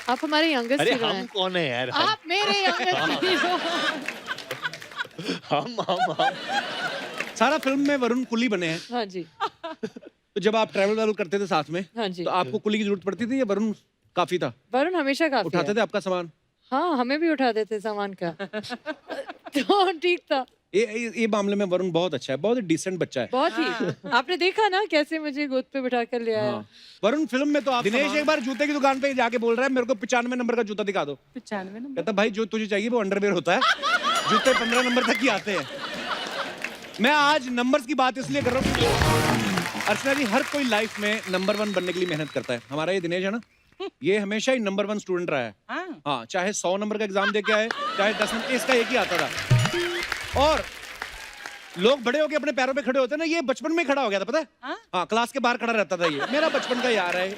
आप हमारे यंगेस्ट अरे हीरो हम हैं। कौन है यार? आप मेरे यंगेस्ट हीरो। हम सारा फिल्म में वरुण कुली बने हैं। हाँ जी, तो जब आप ट्रैवल वावल करते थे साथ में, हाँ जी। तो आपको कुली की जरूरत पड़ती थी या वरुण काफी था? वरुण हमेशा काफी उठाते है। थे आपका सामान? हाँ, हमें भी उठा देते सामान का। तो ठीक था। ये मामले में वरुण बहुत अच्छा है, बहुत डिसेंट बच्चा है। बहुत ही। आपने देखा ना कैसे मुझे गोद पे बिठा कर ले आया। हाँ। वरुण फिल्म में तो आप दिनेश एक बार जूते की दुकान पे जाके बोल रहा है मेरे को 95 नंबर का जूता दिखा दो। 95 नंबर। कहता भाई जो तुझे चाहिए वो अंडरवेयर होता है, जूते 15 नंबर तक ही आते हैं। मैं आज नंबर्स की बात इसलिए कर रहा हूँ, अर्चना जी हर कोई लाइफ में नंबर 1 बनने के लिए मेहनत करता है। हमारा ये दिनेश है ना, ये हमेशा ही नंबर 1 स्टूडेंट रहा है। हाँ, चाहे 100 नंबर का एग्जाम दे के आए, चाहे 10 नंबर, इसका एक ही आता था। और लोग बड़े होके अपने पैरों पे खड़े होते हैं ना, ये बचपन में खड़ा हो गया था, पता है? हाँ, क्लास के बाहर खड़ा रहता था ये। मेरा बचपन का यार है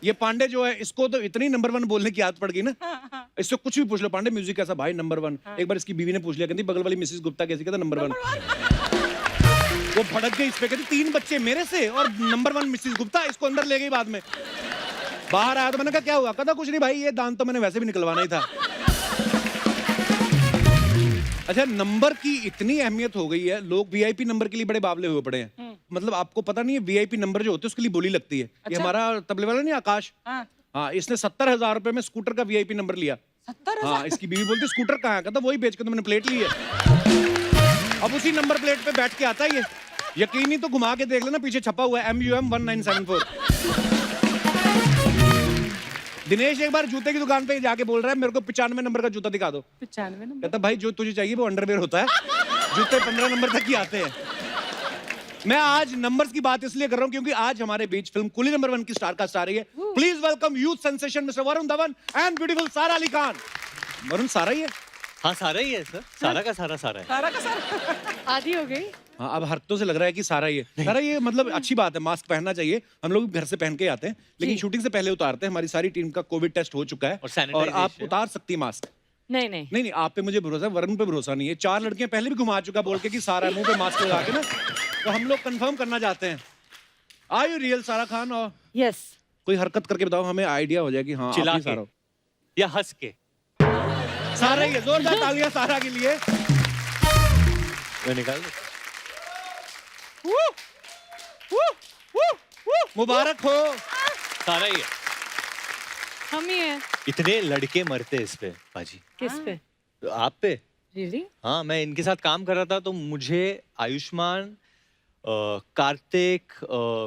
ये पांडे जो है, इसको तो इतनी नंबर 1 बोलने की आदत पड़ गई ना, इससे कुछ भी पूछ लो, पांडे म्यूजिक कैसा भाई नंबर 1। एक बार इसकी बीवी ने पूछ लिया, कहती बगल वाली मिसेस गुप्ता कैसी, कहता नंबर 1। वो भड़क गई इस पे, कहती 3 बच्चे मेरे से और नंबर 1 मिसेस गुप्ता, इसको अंदर ले गई। बाद में बाहर आया तो मैंने कहा क्या हुआ, कहता कुछ नहीं भाई, ये दांत तो मैंने वैसे भी निकलवाना ही था। अच्छा, नंबर की इतनी अहमियत हो गई है, लोग वीआईपी नंबर के लिए बड़े बावले हुए पड़े हैं। मतलब आपको पता नहीं है वीआईपी नंबर जो होते हैं उसके लिए बोली लगती है। ये हमारा तबले वाला नहीं आकाश, हाँ, इसने 70,000 रुपए में स्कूटर का वीआईपी नंबर लिया। 70,000? हाँ, इसकी बीवी बोलती स्कूटर कहाँ है, कहता वही बेच के तो मैंने प्लेट ली है। अब उसी नंबर प्लेट पे बैठ के आता है ये, यकीन नहीं तो घुमा के देख लेना, पीछे छपा हुआ है MUM 1974। दिनेश एक बार जूते की दुकान पे जाके बोल रहा है मेरे को 95 नंबर का जूता दिखा दो। 95 नंबर। कहता भाई जो तुझे चाहिए वो अंडरवेयर होता है, जूते 15 नंबर तक ही आते हैं। मैं आज नंबर्स की बात इसलिए कर रहा हूं क्योंकि आज हमारे बीच फिल्म कुली नंबर 1 की स्टार कास्ट आ रही है। Please welcome youth sensation mister Varun Dhawan and beautiful सारा अली खान। वरुण सारा ही है? हाँ सारा ही है सर, सारा का सारा सारा है। सारा का सारा। आधी हो गई। हाँ, अब हरकतों से लग रहा है कि सारा ही है। सारा ये मतलब अच्छी बात है, मास्क पहनना चाहिए, हम लोग घर से पहन के आते हैं, लेकिन शूटिंग से पहले उतारते हैं। हमारी सारी टीम का कोविड टेस्ट हो चुका है और और सैनिटाइजेशन। आप उतार सकती है मास्क। नहीं नहीं नहीं आप पे मुझे भरोसा है, वरुण पे भरोसा नहीं है। 4 लड़कियां पहले भी घुमा चुका बोल के कि सारा मुंह पे मास्क लगा के ना, तो हम लोग कंफर्म करना चाहते हैं, आर यू रियल सारा खान? और यस, कोई हरकत करके बताओ, हमें आइडिया हो जाए कि हाँ चिल्ला आप ही के सारा हो। या हंस के? सारा ही है, जोरदार तालियां सारा के लिए। मैं निकाल दूं? मुबारक हो। सारा ही है। हम ही हैं। इतने लड़के मरते इस पे पाजी। किस पे? तो आप पे? रियली? हाँ, मैं इनके साथ काम कर रहा था तो मुझे आयुष्मान, कार्तिक,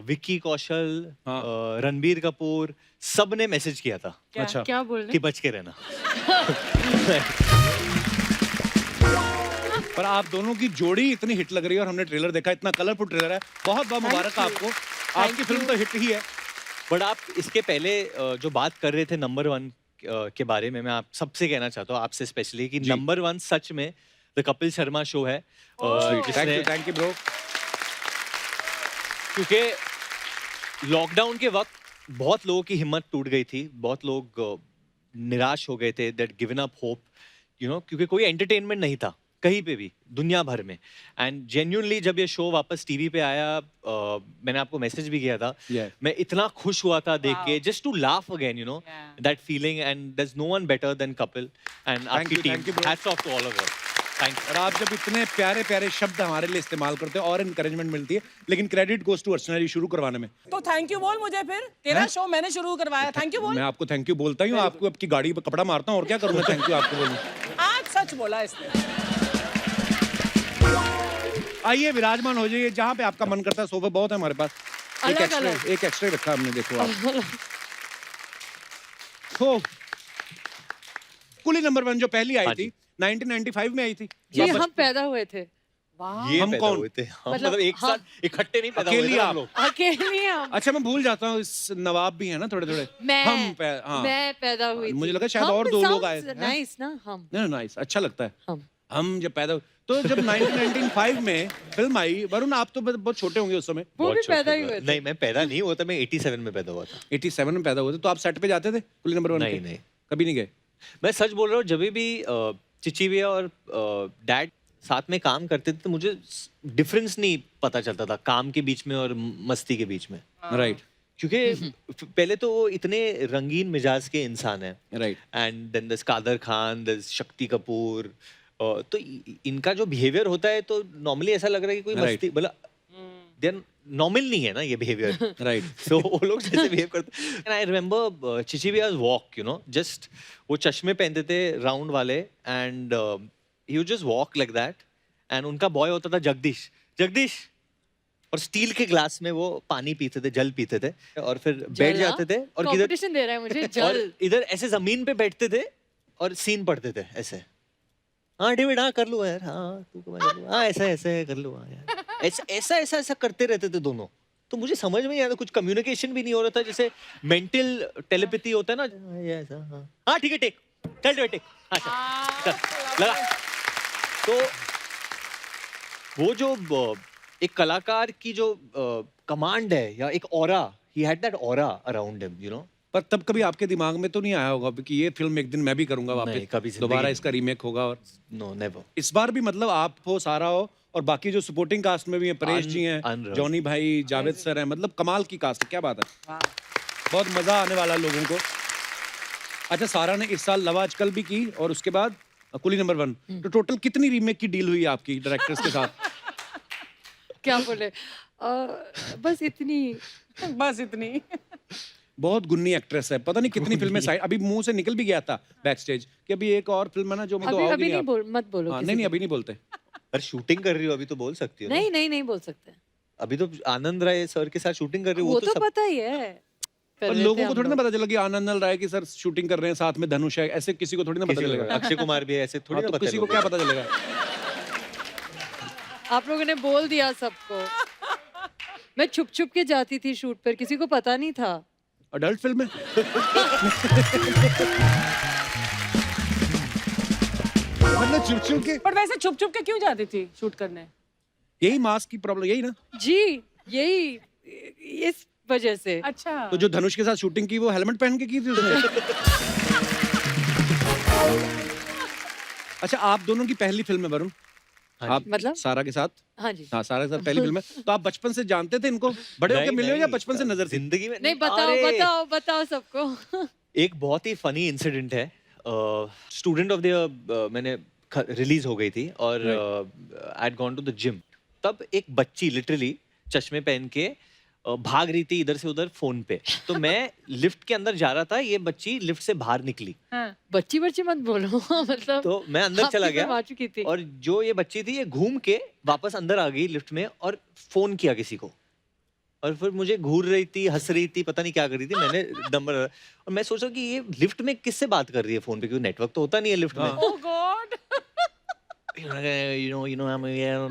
विक्की कौशल, हाँ। रणबीर कपूर, सब ने मैसेज किया था अच्छा, क्या बोल रहे कि बच के रहना। पर आप दोनों की जोड़ी इतनी हिट लग रही है और हमने ट्रेलर देखा, इतना कलरफुल ट्रेलर है। बहुत बहुत मुबारक है आपको, आपकी फिल्म तो हिट ही है। बट आप इसके पहले जो बात कर रहे थे नंबर 1 के बारे में, मैं आप सबसे कहना चाहता हूँ, आपसे स्पेशली, कि नंबर 1 सच में द कपिल शर्मा शो है। Thank you bro. क्योंकि लॉकडाउन के वक्त बहुत लोगों की हिम्मत टूट गई थी, बहुत लोग निराश हो गए थे, that given up hope, you know, क्योंकि कोई एंटरटेनमेंट नहीं था कहीं पे भी दुनिया भर में। एंड जेन्युइनली जब ये शो वापस टीवी पे आया, मैंने आपको मैसेज भी किया था, मैं इतना खुश हुआ था देख के, just to laugh again, you know, that feeling. And there is no one better than Kapil and आपकी team. Hats off to all of us. Thank you. और आप जब इतने प्यारे प्यारे शब्द हमारे लिए इस्तेमाल करते हो और इनकरेजमेंट मिलती है, लेकिन क्रेडिट गोस टू अर्चना जी शुरू करवाने में। तो थैंक यू बोल मुझे, फिर तेरा शो मैंने शुरू करवाया, थैंक यू बोल। मैं आपको थैंक यू बोलता ही हूँ, आपको आपकी गाड़ी पे कपड़ा मारता हूँ, और क्या करूँ मैं थैंक यू आपको बोलूँ। आज सच बोला इसने। आइए विराजमान हो जाइए जहाँ पे आपका मन करता है, सोफे बहुत है हमारे पास। एक एक्स्ट्रा रखा हमने, देखो आप। तो कुली नंबर 1 जो पहली आई थी 1995 में आई थी। जी, हम पैदा हुए थे। ये हम पैदा कौन? हुए थे? हम मतलब मतलब एक साथ इकट्ठे नहीं पैदा हुए अकेली थे हम आप? लोग। अकेले हम। अच्छा मैं भूल जाता हूँ, इस नवाब भी है ना थोड़े थोड़े। हाँ। मैं पैदा हुई मुझे थी। लगा शायद हम और 2 लोग आए थे। नाइस ना, हम। नाइस, अच्छा लगता है। हम जब पैदा तो जब 1995 में फिल्म आई, वरुण आप तो बहुत छोटे होंगे उस समय। वो भी पैदा ही हुए थे। नहीं, मैं पैदा नहीं हुआ था, मैं 87 में पैदा हुआ था। 87 में पैदा हुए थे, तो आप सेट पे जाते थे कुली नंबर 1 नहीं, पे? नहीं। कभी नहीं गए? मैं सच बोल रहा हूँ, जब भी चिची भैया और डैड साथ में काम करते थे तो मुझे डिफरेंस नहीं पता चलता था काम के बीच में और मस्ती के बीच में। राइट। क्योंकि पहले तो वो इतने रंगीन मिजाज के इंसान हैं, right. And then this Kader Khan, this Shakti Kapoor, तो इनका जो बिहेवियर होता है तो नॉर्मली ऐसा लग रहा है कि कोई Right. मस्ती मतलब देन नॉर्मल नहीं है ना ये बिहेवियर। राइट। सो वो लोग जैसे बिहेव करते, एंड आई रिमेम्बर चिचिबियाज वॉक, यू नो, जस्ट वो चश्मे पहनते थे राउंड वाले, and he would just walk like that, and उनका बॉय होता था जगदीश, जगदीश, और स्टील के ग्लास में वो पानी पीते थे, जल पीते थे, और फिर बैठ जाते थे और किधर कंपटीशन दे रहा है मुझे और जल। इधर ऐसे जमीन पे बैठते थे और सीन पढ़ते थे ऐसे। हाँ डेविड, हाँ कर लो यार, हाँ तू कर लो, हाँ ऐसा ऐसा कर लो, हाँ यार, ऐसा ऐसा ऐसा ऐसा करते रहते थे दोनों। तो मुझे समझ में नहीं आता, कुछ कम्युनिकेशन भी नहीं हो रहा था, जैसे मेंटल टेलीपैथी होता है ना, ये ऐसा, हाँ हाँ ठीक है टेक, चल डेविड टेक, हाँ चल लगा। तो वो जो एक कलाकार की जो कमांड है या एक aura, he had that aura around him, you know. पर तब कभी आपके दिमाग में तो नहीं आया होगा कि ये फिल्म एक दिन मैं भी करूंगा नहीं, वापस, कभी जिंदगी दोबारा में। इसका रीमेक होगा? और नो नेवर। इस बार भी मतलब आप हो, सारा हो, और बाकी जो सपोर्टिंग कास्ट में भी हैं, परेश जी हैं, unreal. जॉनी भाई, जावेद सर हैं, मतलब कमाल की कास्ट है, क्या बात है, बहुत मजा आने वाला है लोगों को। अच्छा, सारा ने इस साल लव आजकल भी की और उसके बाद कुली नंबर 1, तो टोटल कितनी रीमेक की डील हुई आपकी डायरेक्टर्स के साथ? क्या बोले, बस इतनी। बस इतनी। बहुत गुन्नी एक्ट्रेस है, पता नहीं कितनी फिल्में साइड, अभी मुंह से निकल भी गया था बैक स्टेज कि अभी एक और फिल्म है ना जो मैं तो अभी आओगी अभी नहीं नहीं आप। बोल, मत बोलो हाँ, किसी नहीं नहीं को। अभी नहीं बोलते। अरे शूटिंग कर रही हो अभी तो बोल सकती हो ना। नहीं नहीं नहीं बोल सकते, अभी तो आनंद राय सर के साथ शूटिंग कर रही हो, वो तो सब पता ही है। कर और लेते लोगों हैं को हम थोड़ी ना लोग। पता चला कि आनंद राय की सर शूटिंग कर रहे हैं, साथ में धनुष है, ऐसे किसी को थोड़ी ना पता किसी को- चलेगा। अक्षय कुमार भी है, ऐसे थोड़ी हाँ, ना तो पता किसी को चलेगा। क्या पता चलेगा? आप लोगों ने बोल दिया सबको। मैं छुप छुप के जाती थी शूट पर, किसी को पता नहीं था। अडल्ट फिल्म है। मतलब चुप चुप के, पर वैसे छुप छुप के क्यों जाती थी शूट करने? यही मास्क की प्रॉब्लम, यही ना। जी यही, इस वजह से। अच्छा। तो जो धनुष के साथ शूटिंग की वो हेलमेट पहन के की थी उसने। अच्छा, आप दोनों की पहली फिल्म है वरुण, आप मतलब? सारा के साथ? हाँ जी। हाँ, सारा के साथ पहली फिल्म है, तो आप बचपन से जानते थे इनको, बड़े होके नहीं, मिले हो या नहीं, बचपन से नजर थी? जिंदगी में नहीं, बताओ अरे, बताओ बताओ सबको। एक बहुत ही फनी इंसिडेंट है। स्टूडेंट ऑफ द ईयर मैंने रिलीज हो गई थी और I had gone to the gym. तब एक बच्ची लिटरली चश्मे पहन के भाग रही थी इधर से उधर फोन पे, तो मैं लिफ्ट के अंदर जा रहा था, ये बच्ची लिफ्ट से बाहर निकली, हाँ। बच्ची बच्ची मत बोलो। मतलब तो मैं अंदर आपकी चला फिल्म गया आ चुकी थी। और जो ये बच्ची थी ये घूम के वापस अंदर आ गई लिफ्ट में और फोन किया किसी को, और फिर मुझे घूर रही थी, हंस रही थी, पता नहीं क्या कर रही थी। मैंने नंबर, और मैं सोचा कि ये लिफ्ट में किससे बात कर रही है फोन पे, क्योंकि नेटवर्क तो होता नहीं है लिफ्ट में। Oh God. you know, I'm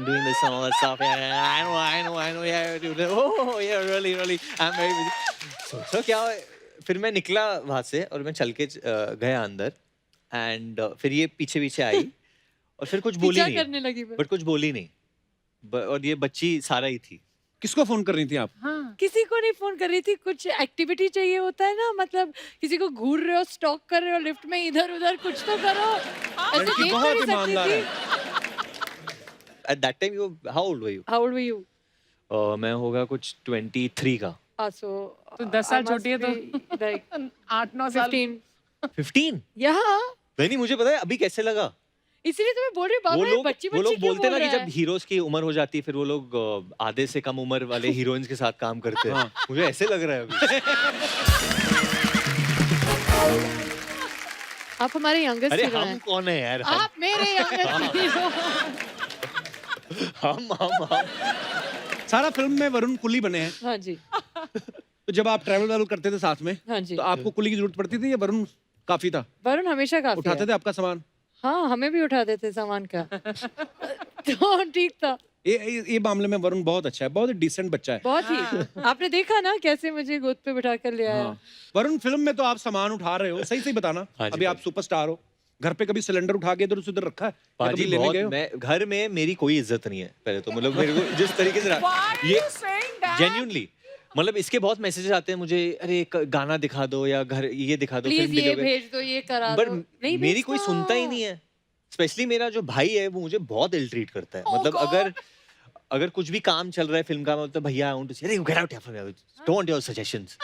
doing this and all that stuff. Yeah, I know, yeah, dude. Oh, yeah, really, I'm very busy. So क्या, फिर मैं निकला वहां से और मैं चल के गया अंदर, एंड फिर ये पीछे पीछे आई और फिर कुछ बोली पीछा करने नहीं, लगी मैं। बट कुछ बोली नहीं, और ये बच्ची सारा ही थी। किसको फोन कर रही थी आप? हाँ। किसी को नहीं फोन कर रही थी, कुछ एक्टिविटी चाहिए होता है ना, मतलब किसी को घूर रहे हो, स्टॉक कर रहे हो लिफ्ट में, इधर उधर कुछ तो करो। ऐसे लड़की देख तो बहुत नहीं सकती ईमानदार है। थी। At that time, how old were you? How old were you? मैं होगा कुछ 23 का। So तो 10 साल I must छोटी है तो be like 8-9 साल। 15। 15? यहाँ नहीं, मुझे पता है अभी कैसे लगा। इसीलिए तो मैं बोल रही हूँ, बाबा ये बच्ची वो बच्ची लोग क्यों बोलते हैं बोल ना कि रहा जब है? हीरोज की उम्र हो जाती है फिर वो लोग आधे से कम उम्र वाले हीरोइंस के साथ काम करते हैं। मुझे ऐसे लग रहा है अभी। आप हमारे यंगेस्ट अरे हीरो हम हैं। कौन है यार? आप मेरे यंगेस्ट हीरो। हम सारा फिल्म में वरुण कुली बने हैं, हाँ जी, तो जब आप ट्रैवल वावल करते थे साथ में, हाँ जी। तो आपको कुली की जरूरत पड़ती थी या वरुण काफी था? वरुण हमेशा काफी उठाते है। थे आपका सामान? हाँ, हमें भी उठा देते सामान का। तो ठीक था, ये मामले में वरुण बहुत अच्छा है, बहुत डिसेंट बच्चा है। बहुत ही। आपने देखा ना कैसे मुझे गोद पे बिठा कर ले आया। हाँ। वरुण, फिल्म में तो आप सामान उठा रहे हो, सही सही बताना। हाँ जी, अभी आप भाई। सुपरस्टार हो, घर पे कभी सिलेंडर उठा के इधर उधर रखा है या पाजी कभी लेने गए बहुत, हो? मैं घर में मेरी कोई इज्जत नहीं है पहले तो, मतलब मेरे को जिस तरीके से Why are ये you saying that? जेन्युइनली, मतलब इसके बहुत मैसेजेस आते हैं मुझे, अरे गाना दिखा दो या घर ये दिखा दो, प्लीज फिल्म ये वीडियो भेज दो, ये करा दो। बट नहीं मेरी कोई भेजता। सुनता ही नहीं है। स्पेशली मेरा जो भाई है वो मुझे बहुत इल ट्रीट करता है। Oh मतलब God. अगर अगर कुछ भी काम चल रहा है फिल्म का, मतलब भैया आई वांट टू से, अरे गेट आउट यार, डोंट वांट योर सजेशंस,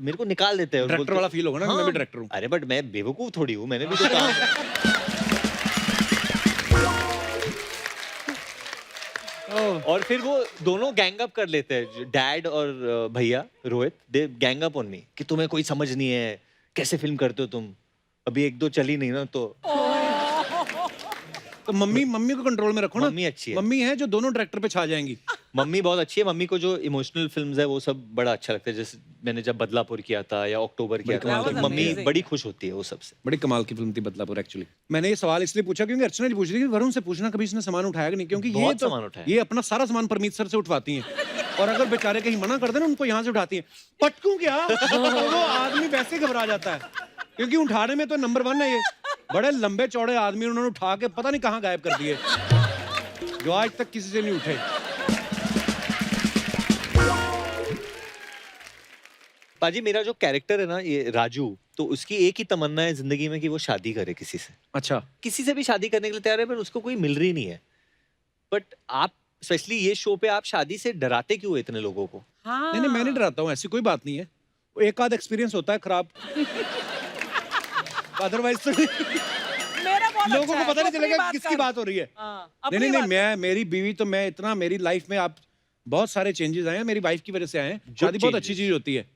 मेरे को निकाल देते हैं और डायरेक्टर बोलते- वाला फील होगा ना कि मैं भी डायरेक्टर हूँ। अरे बट मैं बेवकूफ थोड़ी हूँ, मैंने भी तो काम और फिर वो दोनों गैंग अप कर लेते हैं, डैड और भैया रोहित, दे गैंग अप ऑन मी कि तुम्हें कोई समझ नहीं है, कैसे फिल्म करते हो तुम, अभी एक दो चली नहीं ना तो। तो मम्मी को कंट्रोल में रखो ना। मम्मी अच्छी है। मम्मी है जो दोनों डायरेक्टर पे छा जाएंगी। मम्मी बहुत अच्छी है, मम्मी को जो इमोशनल फिल्म्स है वो सब बड़ा अच्छा लगता है, जैसे मैंने जब बदलापुर किया था या अक्टूबर किया था, कमाल तो की मम्मी amazing. बड़ी खुश होती है वो सबसे। बड़ी कमाल की फिल्म थी बदलापुर एक्चुअली। मैंने ये सवाल इसलिए पूछा क्योंकि अर्चना जी पूछ रही थी कि वरुण से पूछना कभी इसने सामान उठाया कि नहीं, क्योंकि ये बहुत तो सामान उठाया। ये अपना सारा सामान परमीत सर से उठवाती हैं और अगर बेचारे कहीं मना कर देना उनको यहाँ से उठाती हैं। पटकूं क्या वो आदमी वैसे घबरा जाता है, क्योंकि उठाने में तो नंबर 1 है ये। बड़े लंबे चौड़े आदमी उन्होंने उठा के पता नहीं कहाँ गायब कर दिए, जो आज तक किसी से नहीं उठे। पाजी मेरा जो कैरेक्टर है ना ये राजू, तो उसकी एक ही तमन्ना है जिंदगी में कि वो शादी करे किसी से, अच्छा, किसी से भी शादी करने के लिए तैयार है, पर उसको कोई मिल रही नहीं है। बट आप स्पेशली ये शो पे आप शादी से डराते क्यों हो इतने लोगों को? हाँ नहीं मैं नहीं डराता हूँ, ऐसी कोई बात नहीं है। वो एक आध एक्सपीरियंस होता है खराब, अदरवाइज तो मेरा बहुत लोगों अच्छा को है, पता तू नहीं अपनी चलेगा बात किसकी कर। बात हो रही है। हाँ, नहीं अपनी नहीं नहीं, बात मैं मेरी बीवी तो मैं इतना मेरी लाइफ में आप बहुत सारे चेंजेस आए हैं, मेरी वाइफ की वजह से आए हैं। शादी बहुत अच्छी चीज होती है।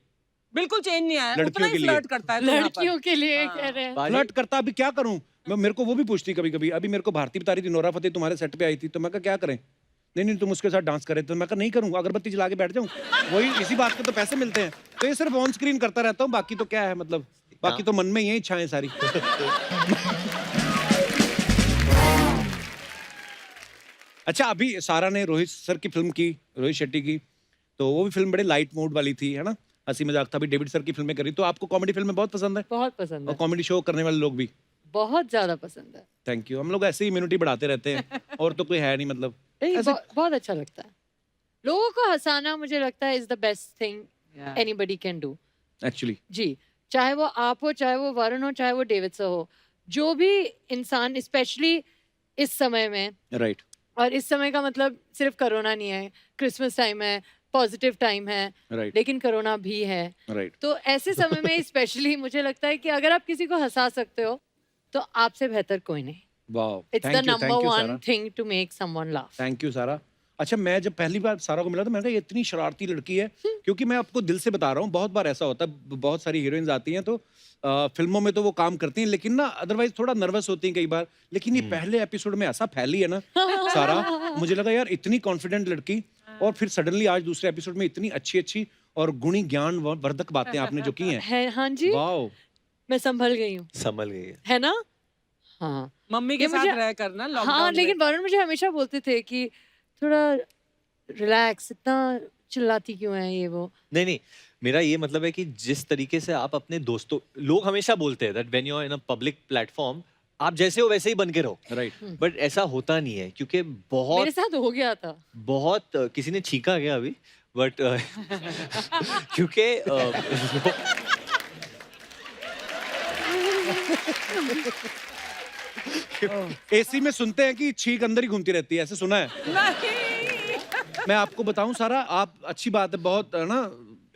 बिल्कुल चेंज नहीं आया, लड़कियों उतना के ही लिए। फ्लर्ट करता है तू यहाँ पर। लड़कियों के लिए हाँ। कह रहे हैं। पाजी, फ्लर्ट करता अभी क्या करूं मैं, मेरे को वो भी पूछती कभी कभी। अभी मेरे को भारती बता रही थी नोरा फतेही तुम्हारे सेट पे आई थी, तो मैं कहा क्या करें, नहीं नहीं तुम उसके साथ डांस करे, तो मैं कहा नहीं करूंगा, अगरबत्ती जला के बैठ जाऊं, वही इसी बात के तो पैसे मिलते हैं। तो ये सिर्फ ऑन स्क्रीन करता रहता हूँ, बाकी तो क्या है मतलब, बाकी तो मन में ही है इच्छाएं सारी। अच्छा, अभी सारा ने रोहित सर की फिल्म की, रोहित शेट्टी की, तो वो भी फिल्म बड़े लाइट मूड वाली थी, है ना, हंसी मजाक था। अभी डेविड सर की फिल्में करी, तो आपको कॉमेडी फिल्में बहुत पसंद है बहुत पसंद और है, कॉमेडी शो करने वाले लोग भी। बहुत ज्यादा पसंद है। थैंक यू, हम लोग ऐसे ही इम्यूनिटी बढ़ाते रहते हैं और तो कोई है नहीं मतलब। नहीं, ऐसे- बहुत अच्छा लगता है। लोगों को हंसाना मुझे लगता है is the best thing anybody can do. Actually जी, चाहे वो आप हो, चाहे वो वरुण हो, चाहे वो डेविड सर हो, जो भी इंसान, स्पेशली इस समय में, राइट, और इस समय का मतलब सिर्फ कोरोना नहीं है, क्रिसमस टाइम है, पॉजिटिव टाइम है, राइट, लेकिन कोरोना भी है। राइट। तो ऐसे समय में स्पेशली मुझे लगता है कि अगर आप किसी को हंसा सकते हो तो आपसे बेहतर कोई नहीं। Wow, it's the thank you number one Sara, thing to make someone laugh. Thank you Sara. अच्छा, मैं जब पहली बार सारा को मिला तो मैंने कहा ये इतनी शरारती लड़की है, क्योंकि मैं आपको दिल से बता रहा हूँ, बहुत बार ऐसा होता है, बहुत सारी हीरोइंस आती हैं तो फिल्मों में तो वो काम करती हैं, लेकिन ना अदरवाइज थोड़ा नर्वस होती हैं कई बार। लेकिन ये पहले एपिसोड में ऐसा फैली है ना सारा, मुझे लगा यार इतनी कॉन्फिडेंट लड़की, और फिर सडनली आज दूसरे एपिसोड में इतनी अच्छी अच्छी और गुणी ज्ञान वर्धक बातें आपने जो की हैं, है, हाँ जी, वाओ। मैं संभल गई हूँ, संभल गई है। है ना? हाँ मम्मी के ये साथ मुझे- रह करना हाँ, लॉकडाउन लेकिन वरुण मुझे हमेशा बोलते थे कि थोड़ा रिलैक्स, इतना चिल्लाती क्यों है ये वो। नहीं नहीं, मेरा ये मतलब है कि जिस तरीके से आप अपने दोस्तों, लोग हमेशा बोलते हैं that when you are in a public platform आप जैसे हो वैसे ही बन के रहो, राइट, बट ऐसा होता नहीं है, क्योंकि बहुत मेरे साथ हो गया था। बहुत किसी ने छींका गया अभी, बट क्योंकि एसी में सुनते हैं कि छींक अंदर ही घूमती रहती है, ऐसे सुना है। नहीं। मैं आपको बताऊं सारा, आप अच्छी बात है, बहुत है ना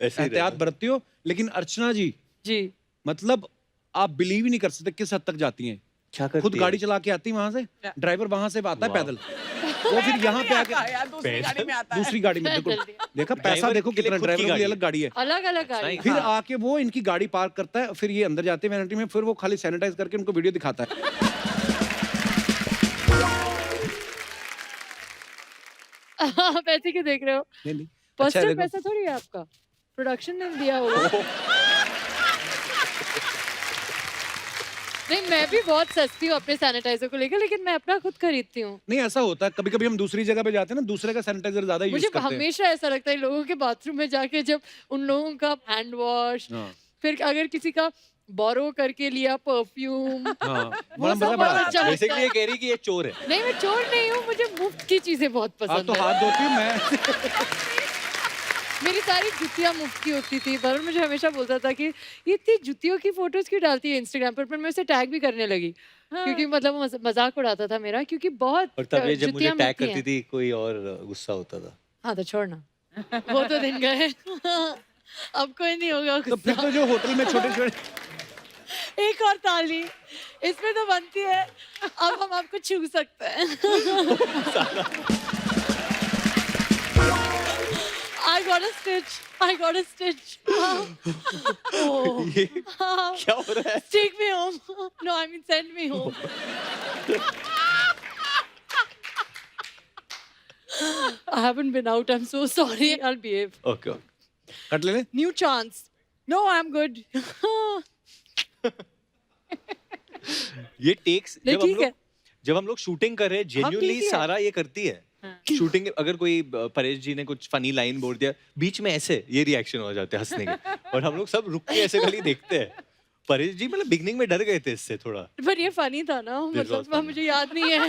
ऐसे ही एहतियात रहना। बरतती हो, लेकिन अर्चना जी जी, मतलब आप बिलीव ही नहीं कर सकते किस हद तक जाती हैं। क्या करती खुद है? गाड़ी चला के आती वहां से, ड्राइवर वहां से आता है वाह। पैदल, वो फिर यहाँ पे आके यार दूसरी गाड़ी में आता है। दूसरी गाड़ी में, देखो देखा पैसा ड्राइवर देखो के लिए कितना, खुद की ड्राइवर के लिए गाड़ी अलग गाड़ी है। अलग अलग गाड़ी। नहीं, फिर आके वो इनकी गाड़ी पार्क करता है, फिर ये अंदर जाते हैं वैनिटी में, फिर वो खाली सैनिटाइज करके उनको वीडियो दिखाता है। आप ऐसे क्यों देख रहे हो? नहीं नहीं, फर्स्ट अच्छा है, टाइम देखो। पैसा थोड़ी है आपका, प्रोडक्शन ने दिया होगा। नहीं, मैं भी बहुत सस्ती हूँ अपने सैनिटाइजर को लेकर, लेकिन मैं अपना खुद खरीदती हूँ। नहीं ऐसा होता है, कभी कभी हम दूसरी जगह पे जाते हैं ना, दूसरे का सैनिटाइजर ज्यादा यूज मुझे करते हैं। हमेशा ऐसा लगता है लोगों के बाथरूम में जाके, जब उन लोगों का हैंड वॉश, हाँ फिर अगर किसी का बोरो करके लिया परफ्यूम, हाँ, वो बड़ा सब मजा बहुत बड़ा अच्छा लगता बेसिकली ये है। कह रही कि ये चोर है। नहीं, मैं चोर नहीं हूँ, मुझे मुफ्त की चीजें बहुत आप पसंद तो है। हाथ धोती हूँ मैं। मेरी सारी जुतियां मुफ्त की होती थी। वरुण मुझे हमेशा बोलता था कि ये इतनी जुतियों की फोटोज क्यों डालती है इंस्टाग्राम पर मैं उसे टैग भी करने लगी। क्योंकि मतलब वो मजाक उड़ाता था मेरा, क्योंकि बहुत और तब ये जब मुझे जुतियां टैग मिलती करती हैं। थी कोई और गुस्सा होता था। हाँ तो छोड़ना, वो तो दिन गए। अब कोई नहीं होगा तो फिर गुस्सा। तो जो होटल में छोटे छोटे एक और ताली इसमें तो बनती है। अब हम आपको छू सकते हैं। I got a stitch. I got a stitch. Oh. ये क्या हो रहा है? Take me home. No, I mean send me home. I haven't been out. I'm so sorry. I'll behave. Okay cut ले ले। New chance. No, I'm good. ये takes नहीं, ठीक है। जब हम लोग शूटिंग कर रहे हैं जेन्युइनली ठीक है। सारा ये करती है। शूटिंग अगर कोई परेश जी ने कुछ फनी लाइन बोल दिया बीच में ऐसे ये रिएक्शन हो जाते हैं हंसने के और हम लोग सब रुक के ऐसे खाली देखते हैं। परेश जी मतलब बिगनिंग में डर गए थे इससे थोड़ा। पर ये फनी था ना, was मतलब funny. मुझे याद नहीं है।